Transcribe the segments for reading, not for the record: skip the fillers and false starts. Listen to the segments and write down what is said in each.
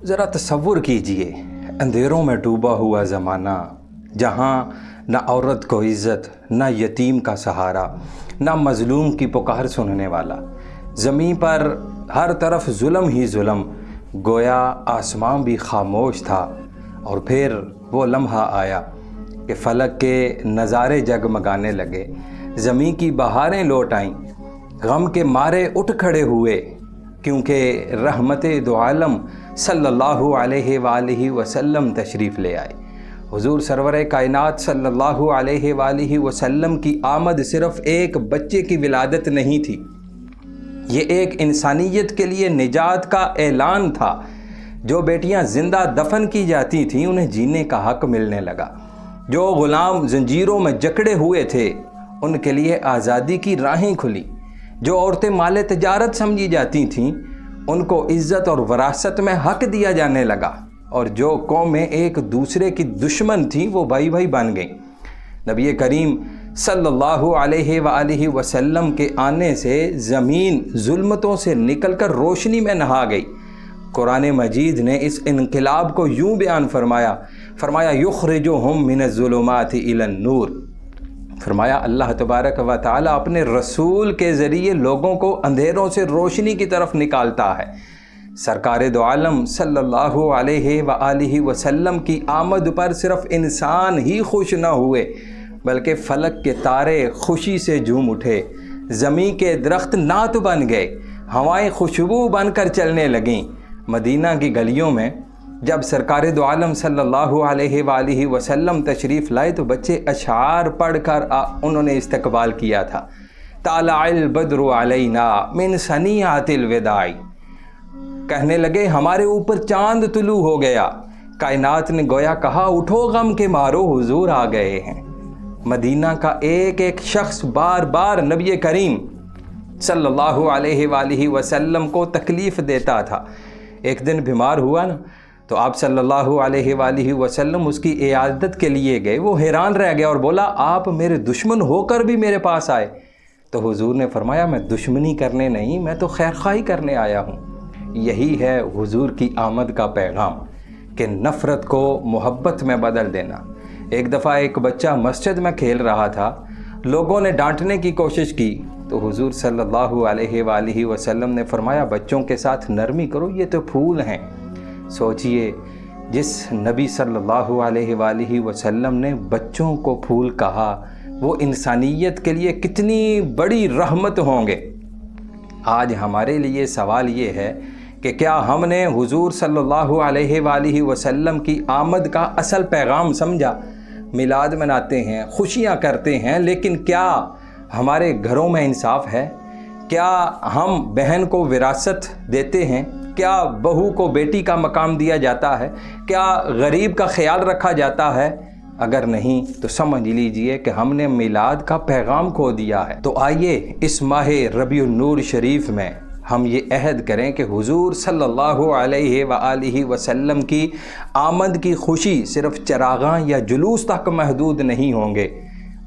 ذرا تصور کیجئے، اندھیروں میں ڈوبا ہوا زمانہ، جہاں نہ عورت کو عزت، نہ یتیم کا سہارا، نہ مظلوم کی پکار سننے والا، زمین پر ہر طرف ظلم ہی ظلم، گویا آسمان بھی خاموش تھا۔ اور پھر وہ لمحہ آیا کہ فلک کے نظارے جگمگانے لگے، زمین کی بہاریں لوٹ آئیں، غم کے مارے اٹھ کھڑے ہوئے، کیونکہ رحمت دو عالم صلی اللہ علیہ وآلہ وسلم تشریف لے آئے۔ حضور سرور کائنات صلی اللہ علیہ وآلہ وسلم کی آمد صرف ایک بچے کی ولادت نہیں تھی، یہ ایک انسانیت کے لیے نجات کا اعلان تھا۔ جو بیٹیاں زندہ دفن کی جاتی تھیں انہیں جینے کا حق ملنے لگا، جو غلام زنجیروں میں جکڑے ہوئے تھے ان کے لیے آزادی کی راہیں کھلی، جو عورتیں مال تجارت سمجھی جاتی تھیں ان کو عزت اور وراثت میں حق دیا جانے لگا، اور جو قومیں ایک دوسرے کی دشمن تھیں وہ بھائی بھائی بن گئیں۔ نبی کریم صلی اللہ علیہ وآلہ وسلم کے آنے سے زمین ظلمتوں سے نکل کر روشنی میں نہا گئی۔ قرآن مجید نے اس انقلاب کو یوں بیان فرمایا یخرجہم من الظلمات الی النور، فرمایا اللہ تبارک و تعالی اپنے رسول کے ذریعے لوگوں کو اندھیروں سے روشنی کی طرف نکالتا ہے۔ سرکار دو عالم صلی اللہ علیہ وآلہ وسلم کی آمد پر صرف انسان ہی خوش نہ ہوئے بلکہ فلک کے تارے خوشی سے جھوم اٹھے، زمین کے درخت نعت بن گئے، ہوائیں خوشبو بن کر چلنے لگیں۔ مدینہ کی گلیوں میں جب سرکار دو عالم صلی اللہ علیہ وآلہ وسلم تشریف لائے تو بچے اشعار پڑھ کر انہوں نے استقبال کیا تھا۔ طالع البدر علینا من ثنیات الوداع، کہنے لگے ہمارے اوپر چاند طلوع ہو گیا۔ کائنات نے گویا کہا اٹھو غم کے مارو حضور آ گئے ہیں۔ مدینہ کا ایک ایک شخص بار بار نبی کریم صلی اللہ علیہ وآلہ وسلم کو تکلیف دیتا تھا۔ ایک دن بیمار ہوا نا تو آپ صلی اللہ علیہ وآلہ وسلم اس کی عیادت کے لیے گئے۔ وہ حیران رہ گیا اور بولا آپ میرے دشمن ہو کر بھی میرے پاس آئے؟ تو حضور نے فرمایا میں دشمنی کرنے نہیں، میں تو خیرخواہی کرنے آیا ہوں۔ یہی ہے حضور کی آمد کا پیغام کہ نفرت کو محبت میں بدل دینا۔ ایک دفعہ ایک بچہ مسجد میں کھیل رہا تھا، لوگوں نے ڈانٹنے کی کوشش کی تو حضور صلی اللہ علیہ وآلہ وسلم نے فرمایا بچوں کے ساتھ نرمی کرو، یہ تو پھول ہیں۔ سوچئے جس نبی صلی اللہ علیہ وآلہ وسلم نے بچوں کو پھول کہا وہ انسانیت کے لیے کتنی بڑی رحمت ہوں گے۔ آج ہمارے لیے سوال یہ ہے کہ کیا ہم نے حضور صلی اللہ علیہ وآلہ وسلم کی آمد کا اصل پیغام سمجھا؟ میلاد مناتے ہیں، خوشیاں کرتے ہیں، لیکن کیا ہمارے گھروں میں انصاف ہے؟ کیا ہم بہن کو وراثت دیتے ہیں؟ کیا بہو کو بیٹی کا مقام دیا جاتا ہے؟ کیا غریب کا خیال رکھا جاتا ہے؟ اگر نہیں تو سمجھ لیجئے کہ ہم نے میلاد کا پیغام کھو دیا ہے۔ تو آئیے اس ماہ ربیع النور شریف میں ہم یہ عہد کریں کہ حضور صلی اللہ علیہ وآلہ وسلم کی آمد کی خوشی صرف چراغاں یا جلوس تک محدود نہیں ہوں گے،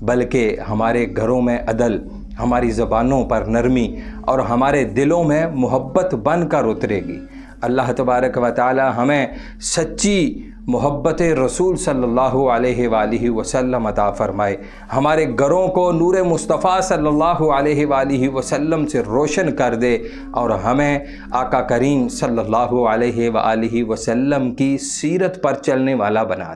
بلکہ ہمارے گھروں میں عدل، ہماری زبانوں پر نرمی اور ہمارے دلوں میں محبت بن کر اترے گی۔ اللہ تبارک و تعالی ہمیں سچی محبت رسول صلی اللہ علیہ وآلہ وسلم عطا فرمائے، ہمارے گھروں کو نور مصطفیٰ صلی اللہ علیہ وآلہ وسلم سے روشن کر دے اور ہمیں آقا کریم صلی اللہ علیہ وآلہ وسلم کی سیرت پر چلنے والا بنا دے۔